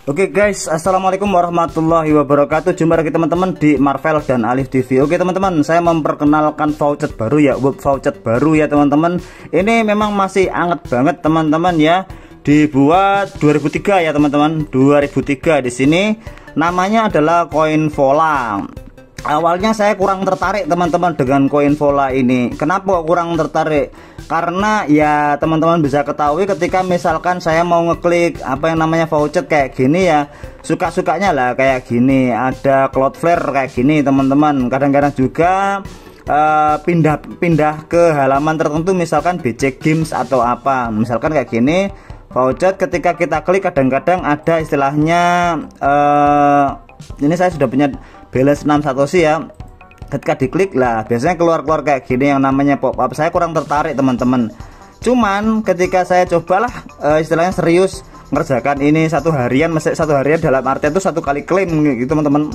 Oke guys, assalamualaikum warahmatullahi wabarakatuh. Jumpa lagi teman-teman di Marvel dan Alif TV. Oke teman-teman, saya memperkenalkan voucher baru ya, web voucher baru ya teman-teman. Ini memang masih anget banget teman-teman ya. Dibuat 2003 ya teman-teman, 2003. Di sini namanya adalah koin vola. Awalnya saya kurang tertarik teman-teman dengan koin vola ini. Kenapa kurang tertarik? Karena ya teman-teman bisa ketahui ketika misalkan saya mau ngeklik apa yang namanya voucher kayak gini ya, suka-sukanya lah kayak gini, ada Cloudflare kayak gini teman-teman. Kadang-kadang juga pindah ke halaman tertentu, misalkan BC Games atau apa, misalkan kayak gini voucher. Ketika kita klik kadang-kadang ada istilahnya ini saya sudah punya balance 6 satoshi ya. Ketika diklik lah biasanya keluar kayak gini yang namanya pop up. Saya kurang tertarik teman-teman. Cuman ketika saya cobalah istilahnya serius ngerjakan ini satu harian dalam artian itu satu kali klaim gitu teman-teman.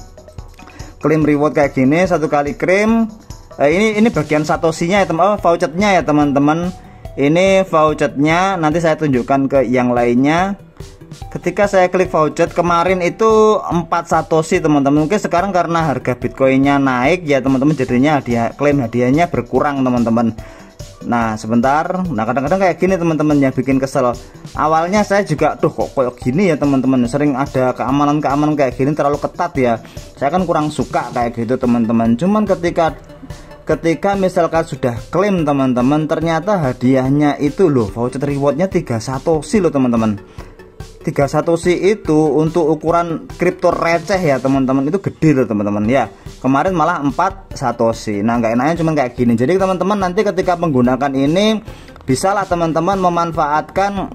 Klaim reward kayak gini satu kali klaim. Ini bagian satoshinya ya teman, vouchernya ya teman-teman. Ini vouchernya, nanti saya tunjukkan ke yang lainnya. Ketika saya klik voucher kemarin itu 4 satoshi teman-teman. Mungkin sekarang karena harga bitcoinnya naik ya teman-teman, jadinya klaim hadiahnya berkurang teman-teman. Nah sebentar, nah kadang-kadang kayak gini teman-teman yang bikin kesel. Awalnya saya juga kok kayak gini ya teman-teman, sering ada keamanan kayak gini terlalu ketat ya. Saya kan kurang suka kayak gitu teman-teman. Cuman ketika misalkan sudah klaim teman-teman, ternyata hadiahnya itu loh, voucher rewardnya 3 satoshi loh teman-teman. 3 satoshi itu untuk ukuran kripto receh ya teman-teman, itu gede loh teman-teman ya. Kemarin malah 4 satoshi. Nah nggak enaknya cuma kayak gini. Jadi teman-teman nanti ketika menggunakan ini bisalah teman-teman memanfaatkan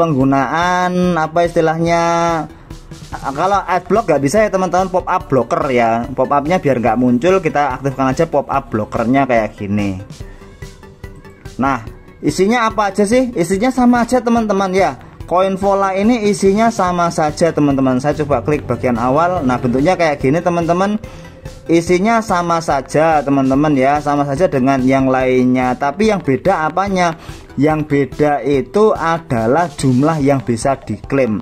penggunaan apa istilahnya, kalau adblock nggak bisa ya teman-teman, pop up blocker ya. Pop upnya biar nggak muncul, kita aktifkan aja pop up blockernya kayak gini. Nah isinya apa aja sih? Isinya sama aja teman-teman ya. Koin vola ini isinya sama saja teman-teman. Saya coba klik bagian awal. Nah bentuknya kayak gini teman-teman. Isinya sama saja teman-teman ya, sama saja dengan yang lainnya. Tapi yang beda apanya? Yang beda itu adalah jumlah yang bisa diklaim.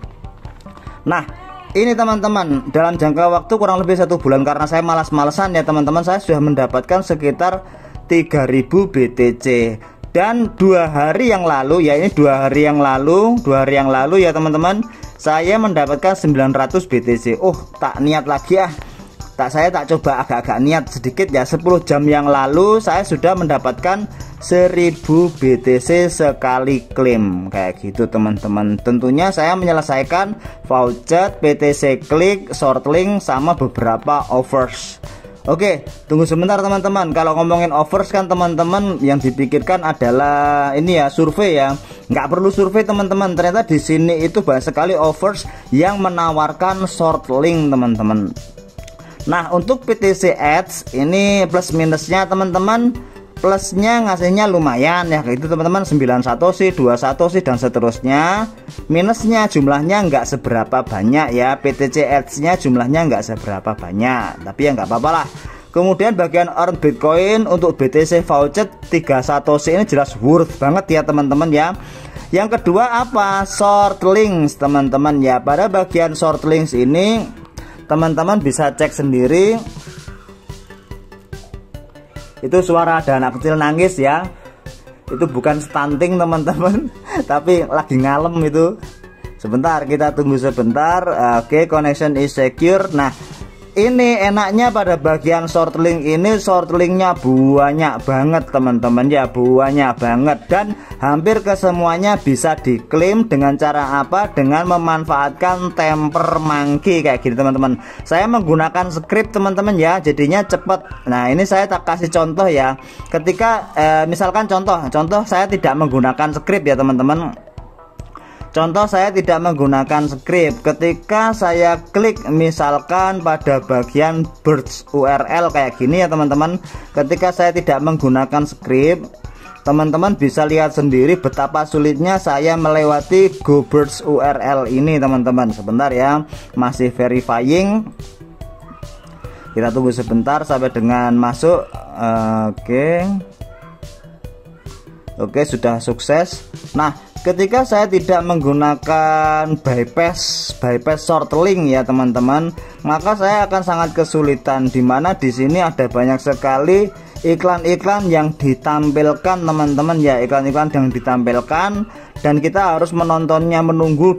Nah ini teman-teman, dalam jangka waktu kurang lebih 1 bulan, karena saya malas-malesan ya teman-teman, saya sudah mendapatkan sekitar 3000 BTC. Dan 2 hari yang lalu ya, ini 2 hari yang lalu ya teman-teman, saya mendapatkan 900 BTC. Tak niat lagi saya tak coba agak-agak niat sedikit ya. 10 jam yang lalu saya sudah mendapatkan 1000 BTC sekali klaim kayak gitu teman-teman. Tentunya saya menyelesaikan voucher, BTC klik, short link, sama beberapa offers. Oke, tunggu sebentar teman-teman. Kalau ngomongin offers kan teman-teman yang dipikirkan adalah ini ya, survei ya. Nggak perlu survei teman-teman. Ternyata di sini itu banyak sekali offers yang menawarkan short link teman-teman. Nah untuk BTC Ads ini plus minusnya teman-teman. Plusnya ngasihnya lumayan ya gitu teman-teman, 9 satoshi, 2 satoshi dan seterusnya. Minusnya jumlahnya nggak seberapa banyak ya, BTC Ads nya jumlahnya nggak seberapa banyak, tapi ya nggak apa-apa lah. Kemudian bagian earn Bitcoin untuk BTC voucher 3 satoshi ini jelas worth banget ya teman-teman ya. Yang kedua apa? Short links teman-teman ya. Pada bagian short links ini teman-teman bisa cek sendiri. Itu suara ada anak kecil nangis ya. Itu bukan stunting teman-teman, tapi lagi ngalem itu. Sebentar, kita tunggu sebentar. Oke, connection is secure. Nah ini enaknya pada bagian short link ini, short linknya banyak banget teman-teman ya, banyak banget. Dan hampir kesemuanya bisa diklaim dengan cara apa? Dengan memanfaatkan temper monkey kayak gini teman-teman. Saya menggunakan script teman-teman ya, jadinya cepet. Nah ini saya tak kasih contoh ya. Ketika misalkan contoh saya tidak menggunakan script ya teman-teman. Contoh saya tidak menggunakan script. Ketika saya klik misalkan pada bagian birds URL kayak gini ya teman-teman. Ketika saya tidak menggunakan script, teman-teman bisa lihat sendiri betapa sulitnya saya melewati Go Birds URL ini teman-teman. Sebentar ya, masih verifying. Kita tunggu sebentar sampai dengan masuk. Oke. Oke, sudah sukses. Nah, ketika saya tidak menggunakan bypass short link ya teman-teman, maka saya akan sangat kesulitan, dimana di sini ada banyak sekali iklan-iklan yang ditampilkan teman-teman ya, iklan-iklan yang ditampilkan, dan kita harus menontonnya, menunggu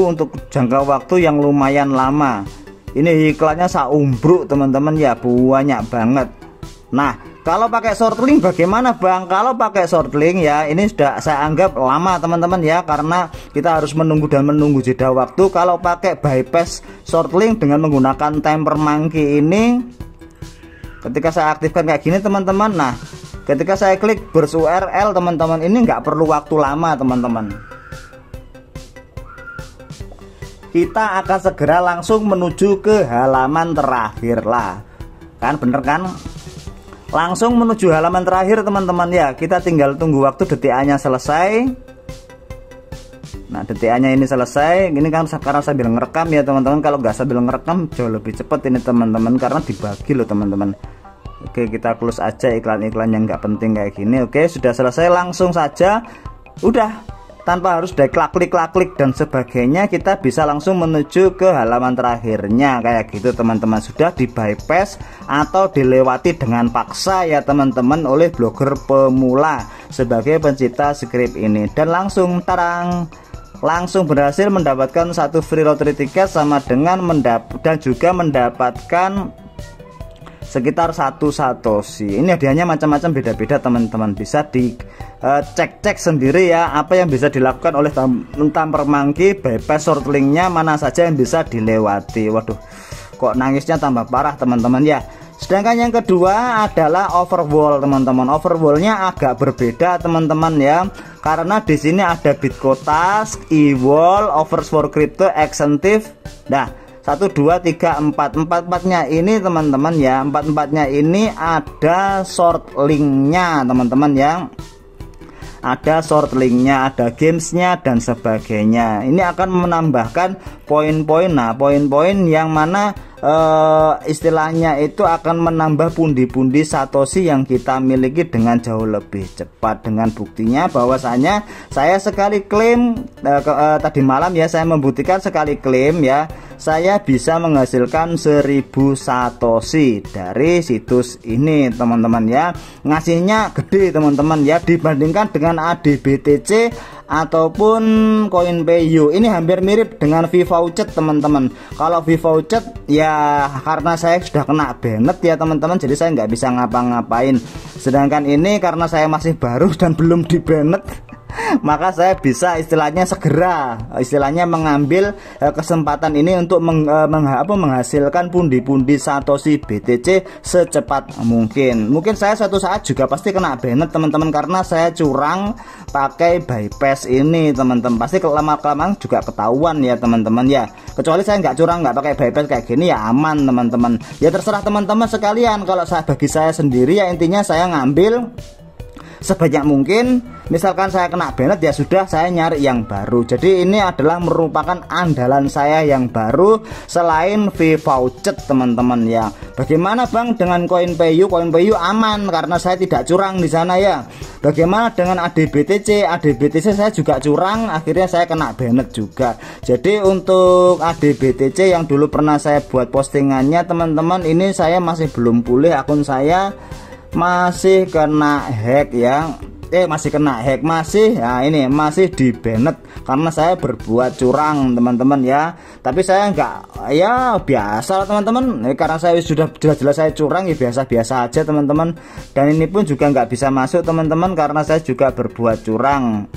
untuk jangka waktu yang lumayan lama. Ini iklannya saumbruk teman-teman ya, banyak banget. Nah, kalau pakai short link bagaimana Bang? Kalau pakai short link ya, ini sudah saya anggap lama teman-teman ya, karena kita harus menunggu jeda waktu. Kalau pakai bypass short link dengan menggunakan timer monkey ini, ketika saya aktifkan kayak gini teman-teman, nah ketika saya klik burst URL teman-teman, ini nggak perlu waktu lama teman-teman. Kita akan segera langsung menuju ke halaman terakhir lah, kan bener kan? Langsung menuju halaman terakhir teman-teman ya. Kita tinggal tunggu waktu detik-nya selesai. Nah, detik-nya ini selesai. Ini kan sekarang sambil ngerekam ya teman-teman. Kalau nggak sambil ngerekam jauh lebih cepat ini teman-teman, karena dibagi loh teman-teman. Oke, kita close aja iklan-iklan yang nggak penting kayak gini. Oke, sudah selesai. Langsung saja, udah, tanpa harus klik dan sebagainya, kita bisa langsung menuju ke halaman terakhirnya kayak gitu teman-teman. Sudah di bypass atau dilewati dengan paksa ya teman-teman oleh blogger pemula sebagai pencipta script ini, dan langsung langsung berhasil mendapatkan satu free lottery tiket sama dengan dan juga mendapatkan sekitar 1 satoshi. Ini hadiahnya macam-macam, beda-beda teman-teman. Bisa cek sendiri ya apa yang bisa dilakukan oleh timer monkey bypass short linknya, mana saja yang bisa dilewati. Waduh, kok nangisnya tambah parah teman-teman ya. Sedangkan yang kedua adalah overwall teman-teman. Overwallnya agak berbeda teman-teman ya, karena di sini ada Bitcotask, eWall, offers for crypto, exentive. Nah, 1, 2, 3, 4 empatnya ini teman-teman ya, empatnya ini ada short linknya teman-teman ya, ada short linknya, ada gamesnya dan sebagainya. Ini akan menambahkan poin-poin. Nah, poin-poin yang mana istilahnya itu akan menambah pundi-pundi satoshi yang kita miliki dengan jauh lebih cepat. Dengan buktinya bahwasanya saya sekali klaim tadi malam ya, saya membuktikan sekali klaim ya, saya bisa menghasilkan 1000 satoshi dari situs ini teman-teman ya. Ngasihnya gede teman-teman ya, dibandingkan dengan ADBTC ataupun CoinPayu. Ini hampir mirip dengan vVoucher teman-teman. Kalau vVoucher ya karena saya sudah kena banned ya teman-teman, jadi saya nggak bisa ngapa-ngapain. Sedangkan ini karena saya masih baru dan belum di banned, maka saya bisa segera mengambil kesempatan ini untuk menghasilkan pundi-pundi satoshi BTC secepat mungkin. Mungkin saya suatu saat juga pasti kena banned teman-teman, karena saya curang pakai bypass ini teman-teman. Pasti lama-kelamaan juga ketahuan ya teman-teman ya. Kecuali saya nggak curang, nggak pakai bypass kayak gini ya aman teman-teman. Ya terserah teman-teman sekalian. Kalau bagi saya sendiri ya, intinya saya ngambil sebanyak mungkin. Misalkan saya kena banned ya sudah, saya nyari yang baru. Jadi ini adalah merupakan andalan saya yang baru selain vVoucher teman-teman ya. Bagaimana Bang dengan CoinPayu? CoinPayu aman karena saya tidak curang di sana ya. Bagaimana dengan ADBTC? ADBTC saya juga curang, akhirnya saya kena banned juga. Jadi untuk ADBTC yang dulu pernah saya buat postingannya teman-teman, ini saya masih belum pulih, akun saya masih kena hack ya. Masih di banned karena saya berbuat curang teman-teman ya. Tapi saya enggak, ya biasa teman-teman, karena saya sudah jelas-jelas saya curang ya, biasa-biasa aja teman-teman. Dan ini pun juga nggak bisa masuk teman-teman karena saya juga berbuat curang.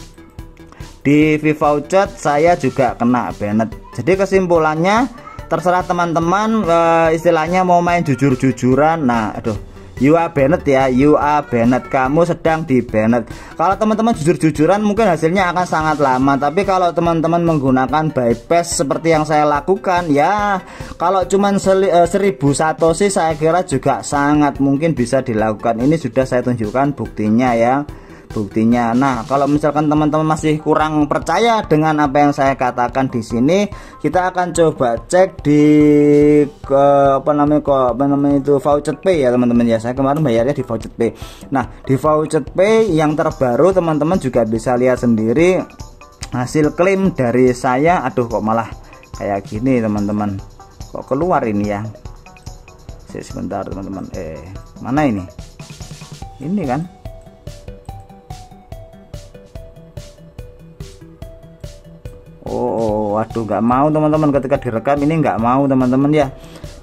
Di vVoucher saya juga kena banned. Jadi kesimpulannya terserah teman-teman, istilahnya mau main jujur-jujuran. Nah, aduh, you are banned ya, you are banned, kamu sedang di banned. Kalau teman-teman jujur-jujuran mungkin hasilnya akan sangat lama, tapi kalau teman-teman menggunakan bypass seperti yang saya lakukan ya, kalau cuman 1000 satoshi saya kira juga sangat mungkin bisa dilakukan. Ini sudah saya tunjukkan buktinya ya. buktinya. Nah, kalau misalkan teman-teman masih kurang percaya dengan apa yang saya katakan di sini, kita akan coba cek di apa namanya itu Voucher Pay ya teman-teman ya. Saya kemarin bayarnya di Voucher Pay. Nah, di Voucher Pay yang terbaru teman-teman juga bisa lihat sendiri hasil klaim dari saya. Aduh, kok malah kayak gini teman-teman, kok keluar ini ya. Sebentar teman-teman, mana ini kan. Waduh, nggak mau teman-teman, ketika direkam ini nggak mau teman-teman ya.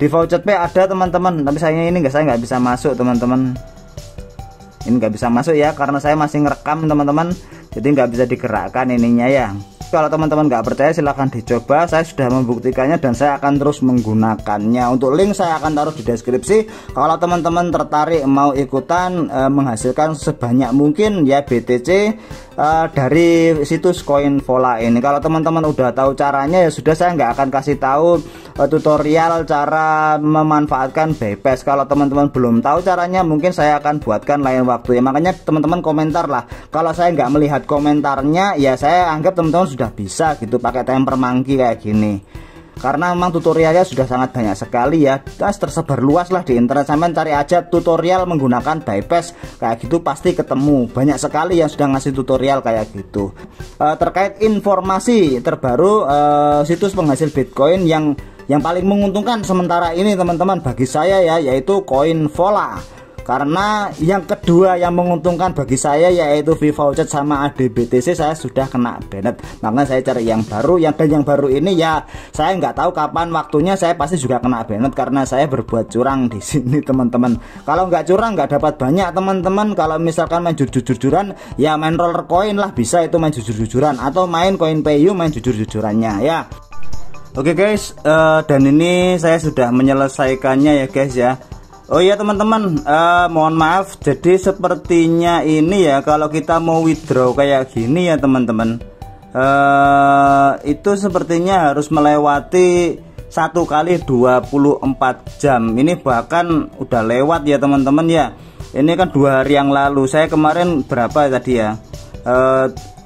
Di Voucher Pay ada teman-teman, tapi saya nggak bisa masuk teman-teman. Ini nggak bisa masuk ya, karena saya masih ngerekam teman-teman, jadi nggak bisa digerakkan ininya ya. Kalau teman-teman nggak percaya silahkan dicoba, saya sudah membuktikannya dan saya akan terus menggunakannya. Untuk link saya akan taruh di deskripsi. Kalau teman-teman tertarik mau ikutan menghasilkan sebanyak mungkin ya BTC dari situs Coinvola ini. Kalau teman-teman udah tahu caranya ya sudah, saya nggak akan kasih tahu tutorial cara memanfaatkan Bybase. Kalau teman-teman belum tahu caranya, mungkin saya akan buatkan lain waktu ya. Makanya teman-teman komentar lah. Kalau saya nggak melihat komentarnya ya saya anggap teman-teman sudah bisa gitu pakai temper monkey kayak gini, karena memang tutorialnya sudah sangat banyak sekali ya, tersebar luas lah di internet. Sampai cari aja tutorial menggunakan Bybase kayak gitu pasti ketemu, banyak sekali yang sudah ngasih tutorial kayak gitu. Terkait informasi terbaru situs penghasil Bitcoin yang paling menguntungkan sementara ini teman-teman bagi saya ya, yaitu Coinvola. Karena yang kedua yang menguntungkan bagi saya yaitu VVoucher sama ADBTC saya sudah kena banned. Makanya saya cari yang baru, dan yang baru ini ya saya nggak tahu kapan waktunya, saya pasti juga kena banned karena saya berbuat curang di sini teman-teman. Kalau nggak curang nggak dapat banyak teman-teman. Kalau misalkan main jujur-jujuran ya main roller coin lah, bisa itu main jujur-jujuran, atau main CoinPayU main jujur-jujurannya ya. Oke guys, dan ini saya sudah menyelesaikannya ya guys ya. Oh iya teman-teman, mohon maaf, jadi sepertinya ini ya kalau kita mau withdraw kayak gini ya teman-teman, itu sepertinya harus melewati 1 kali 24 jam. Ini bahkan udah lewat ya teman-teman ya. Ini kan 2 hari yang lalu, saya kemarin berapa tadi ya,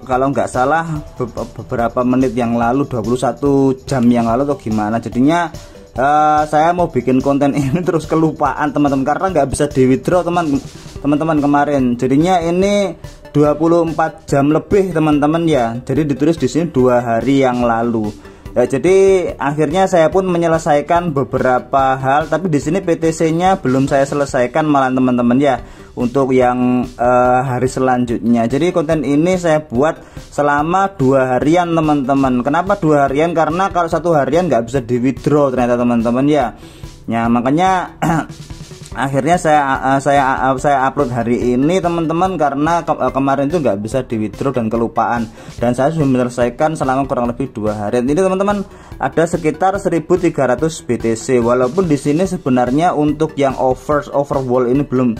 kalau nggak salah beberapa menit yang lalu, 21 jam yang lalu atau gimana. Jadinya saya mau bikin konten ini terus kelupaan teman-teman, karena nggak bisa di withdraw teman-teman kemarin. Jadinya ini 24 jam lebih teman-teman ya. Jadi ditulis di sini 2 hari yang lalu ya. Jadi akhirnya saya pun menyelesaikan beberapa hal, tapi di sini PTC-nya belum saya selesaikan malah teman-teman ya, untuk yang hari selanjutnya. Jadi konten ini saya buat selama 2 harian teman-teman. Kenapa 2 harian? Karena kalau 1 harian nggak bisa di withdraw ternyata teman-teman ya. Ya makanya akhirnya saya upload hari ini teman-teman, karena kemarin itu nggak bisa di withdraw dan kelupaan, dan saya sudah menyelesaikan selama kurang lebih 2 harian. Ini teman-teman ada sekitar 1300 BTC, walaupun di sini sebenarnya untuk yang overwall ini belum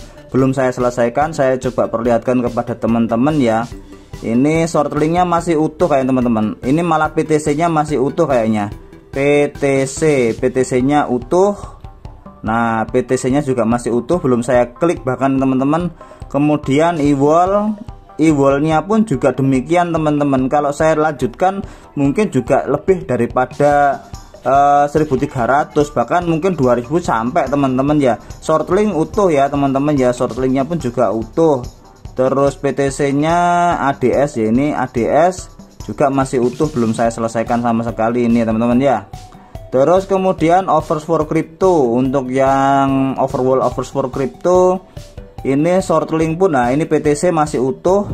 saya selesaikan. Saya coba perlihatkan kepada teman-teman ya. Ini shortlingnya masih utuh kayak teman-teman. Ini malah PTC-nya masih utuh kayaknya. PTC-nya utuh. Nah, PTC-nya juga masih utuh, belum saya klik bahkan teman-teman. Kemudian e-wall-nya pun juga demikian teman-teman. Kalau saya lanjutkan mungkin juga lebih daripada 1300, bahkan mungkin 2000 sampai teman-teman ya. Shortling utuh ya teman-teman ya, shortlingnya pun juga utuh. Terus PTC-nya ADS ya, ini ADS juga masih utuh, belum saya selesaikan sama sekali ini teman-teman ya. Terus kemudian offers for crypto, untuk yang offers for crypto ini shortling pun, nah ini PTC masih utuh,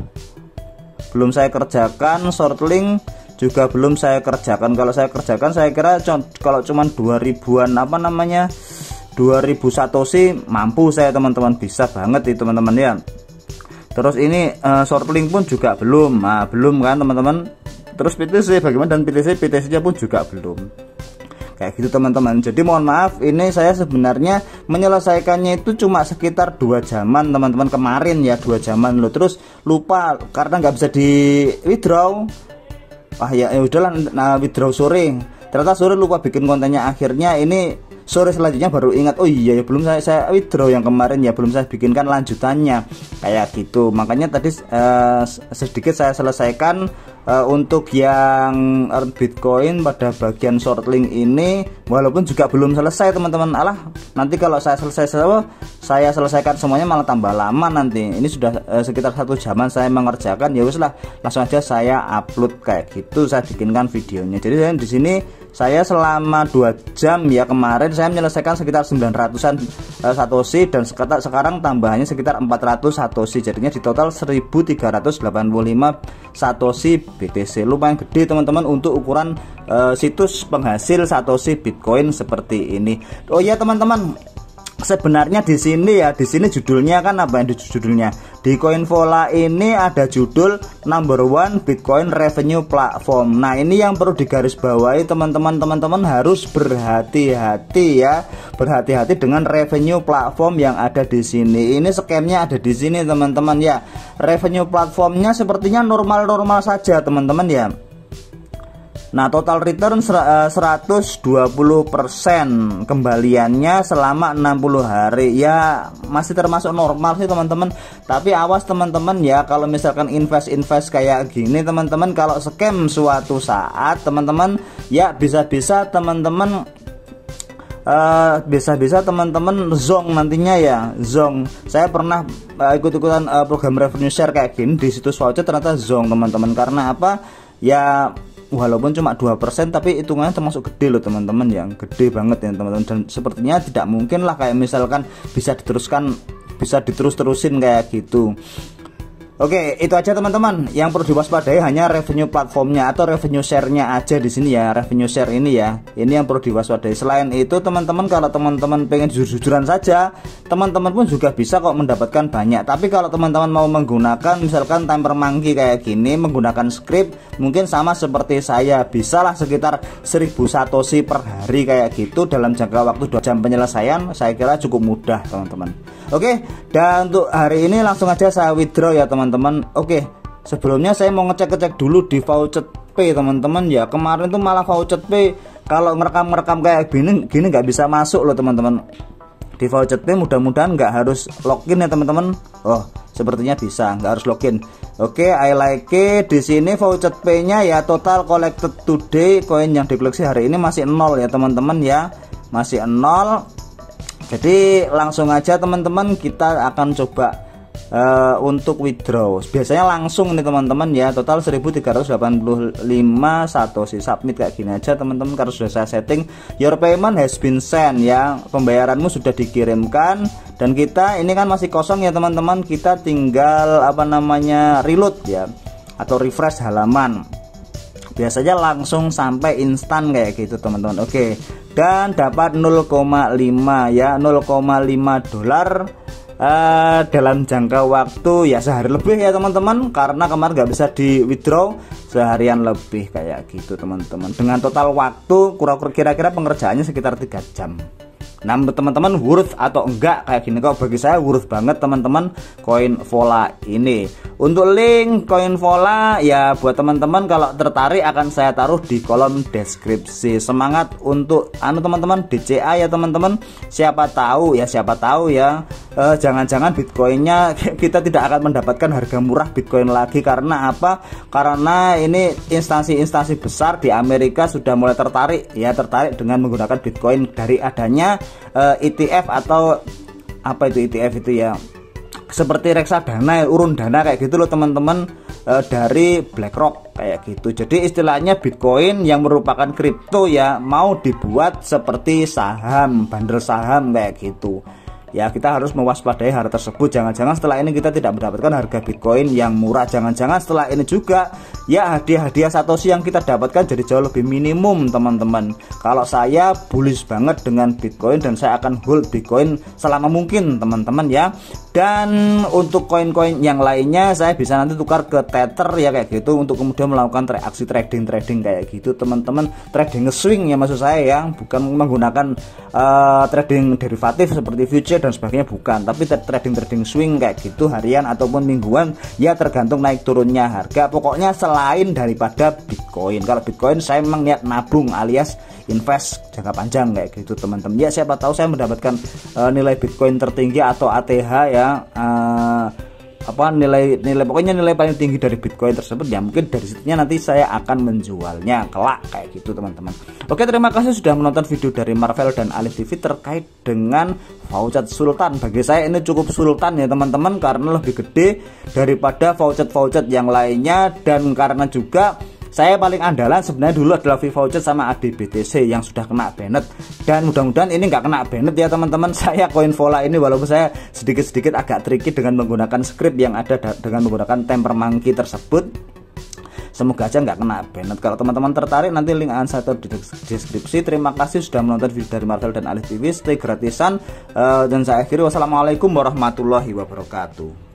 belum saya kerjakan. Shortling juga belum saya kerjakan. Kalau saya kerjakan saya kira kalau cuman 2000-an 2000 satoshi mampu saya teman-teman, bisa banget itu teman-teman ya. Terus ini shortling pun juga belum, belum kan teman-teman. Terus PTC bagaimana, dan PTC-nya pun juga belum. Kayak gitu teman-teman. Jadi mohon maaf, ini saya sebenarnya menyelesaikannya itu cuma sekitar 2 jaman teman-teman kemarin ya, 2 jaman loh. Terus lupa karena nggak bisa di withdraw. Ya udahlah, withdraw sore. Ternyata sore lupa bikin kontennya. Akhirnya ini sore selanjutnya baru ingat, oh iya ya belum saya withdraw yang kemarin ya, belum saya bikinkan lanjutannya kayak gitu. Makanya tadi sedikit saya selesaikan untuk yang earn Bitcoin pada bagian short link ini, walaupun juga belum selesai teman-teman. Alah, nanti kalau saya selesaikan semuanya malah tambah lama nanti. Ini sudah sekitar 1 jaman saya mengerjakan, ya wis lah, langsung aja saya upload kayak gitu, saya bikinkan videonya. Jadi di sini saya selama 2 jam ya, kemarin saya menyelesaikan sekitar 900-an satoshi, dan sekarang tambahannya sekitar 400 satoshi, jadinya di total 1385 satoshi BTC. Lumayan gede teman-teman untuk ukuran situs penghasil satoshi Bitcoin seperti ini. Oh ya teman-teman, sebenarnya di sini judulnya kan apa yang judulnya di Coinvola ini ada judul number 1 Bitcoin revenue platform. Nah, ini yang perlu digarisbawahi teman-teman harus berhati-hati ya, berhati-hati dengan revenue platform yang ada di sini. Ini scamnya ada di sini teman-teman ya. Revenue platformnya sepertinya normal-normal saja teman-teman ya. Nah, total return 120% kembaliannya selama 60 hari ya, masih termasuk normal sih teman-teman. Tapi awas teman-teman ya, kalau misalkan invest kayak gini teman-teman, kalau scam suatu saat teman-teman ya bisa-bisa teman-teman zong nantinya ya, zong. Saya pernah ikut-ikutan program revenue share kayak gini di situs voucher, ternyata zong teman-teman. Karena apa ya, walaupun cuma 2% tapi hitungannya termasuk gede loh teman-teman, yang gede banget ya teman-teman. Dan sepertinya tidak mungkin lah kayak misalkan bisa diterus-terusin kayak gitu. Oke, itu aja teman-teman. Yang perlu diwaspadai hanya revenue platformnya atau revenue share-nya aja di sini ya, revenue share ini ya. Ini yang perlu diwaspadai. Selain itu teman-teman, kalau teman-teman pengen jujur-jujuran saja, teman-teman pun juga bisa kok mendapatkan banyak. Tapi kalau teman-teman mau menggunakan misalkan timer monkey kayak gini, menggunakan script, mungkin sama seperti saya, bisalah sekitar 1000 satoshi per hari kayak gitu dalam jangka waktu 2 jam penyelesaian. Saya kira cukup mudah teman-teman. Oke, dan untuk hari ini langsung aja saya withdraw ya teman-teman. Oke, sebelumnya saya mau ngecek dulu di Voucher Pay teman-teman ya. Kemarin tuh malah Voucher Pay kalau ngerekam kayak gini nggak bisa masuk loh teman-teman. Di Voucher Pay mudah-mudahan nggak harus login ya teman-teman. Oh, sepertinya bisa, nggak harus login. Oke, I like it. Di sini Voucher Pay-nya ya, total collected today koin yang dikoleksi hari ini masih 0 ya teman-teman ya, masih 0. Jadi langsung aja teman-teman, kita akan coba untuk withdraw. Biasanya langsung nih teman-teman ya, total 1385 satoshi. Submit kayak gini aja teman-teman, karena sudah saya setting your payment has been sent ya, pembayaranmu sudah dikirimkan. Dan kita ini kan masih kosong ya teman-teman, kita tinggal reload ya, atau refresh halaman. Biasanya langsung sampai instan kayak gitu teman-teman. Oke, dan dapat 0,5 ya, 0,5 dolar dalam jangka waktu ya sehari lebih ya teman-teman, karena kemarin nggak bisa di withdraw seharian lebih kayak gitu teman-teman. Dengan total waktu kira-kira pengerjaannya sekitar 3 jam. Nah, teman-teman worth atau enggak kayak gini, kok bagi saya worth banget teman-teman Coinvola ini. Untuk link Coinvola ya buat teman-teman kalau tertarik akan saya taruh di kolom deskripsi. Semangat untuk teman-teman DCA ya teman-teman. Siapa tahu ya jangan-jangan Bitcoinnya kita tidak akan mendapatkan harga murah Bitcoin lagi. Karena apa? Karena ini instansi-instansi besar di Amerika sudah mulai tertarik dengan menggunakan Bitcoin dari adanya ETF atau apa itu ETF itu ya, seperti reksadana, urun dana kayak gitu loh teman-teman, dari BlackRock kayak gitu. Jadi istilahnya Bitcoin yang merupakan kripto ya mau dibuat seperti saham, bandel saham kayak gitu. Ya, kita harus mewaspadai hal tersebut. Jangan-jangan setelah ini kita tidak mendapatkan harga Bitcoin yang murah. Jangan-jangan setelah ini juga ya hadiah-hadiah satoshi yang kita dapatkan jadi jauh lebih minimum teman-teman. Kalau saya bullish banget dengan Bitcoin dan saya akan hold Bitcoin selama mungkin teman-teman ya. Dan untuk koin-koin yang lainnya saya bisa nanti tukar ke Tether ya kayak gitu, untuk kemudian melakukan aksi trading kayak gitu teman-teman. Trading swing ya maksud saya ya, bukan menggunakan trading derivatif seperti future dan sebagainya, bukan, tapi trading swing kayak gitu, harian ataupun mingguan ya, tergantung naik turunnya harga. Pokoknya selain daripada Bitcoin. Kalau Bitcoin saya memang niat nabung alias invest jangka panjang kayak gitu teman-teman. Ya siapa tahu saya mendapatkan nilai Bitcoin tertinggi atau ATH ya, nilai pokoknya nilai paling tinggi dari Bitcoin tersebut ya, mungkin dari situnya nanti saya akan menjualnya kelak kayak gitu teman-teman. Oke, terima kasih sudah menonton video dari Marvel dan Alif TV terkait dengan voucher Sultan. Bagi saya ini cukup sultan ya teman-teman, karena lebih gede daripada voucher yang lainnya, dan karena juga saya paling andalan sebenarnya dulu adalah voucher sama ADBTC yang sudah kena banned, dan mudah-mudahan ini nggak kena banned ya teman-teman. Saya Coinvola ini walaupun saya sedikit-sedikit agak tricky dengan menggunakan script yang ada dengan menggunakan temper monkey tersebut, semoga aja nggak kena banned. Kalau teman-teman tertarik nanti link akan saya taruh di deskripsi. Terima kasih sudah menonton video dari Marvel dan Alif TV, stay gratisan, dan saya akhiri wassalamualaikum warahmatullahi wabarakatuh.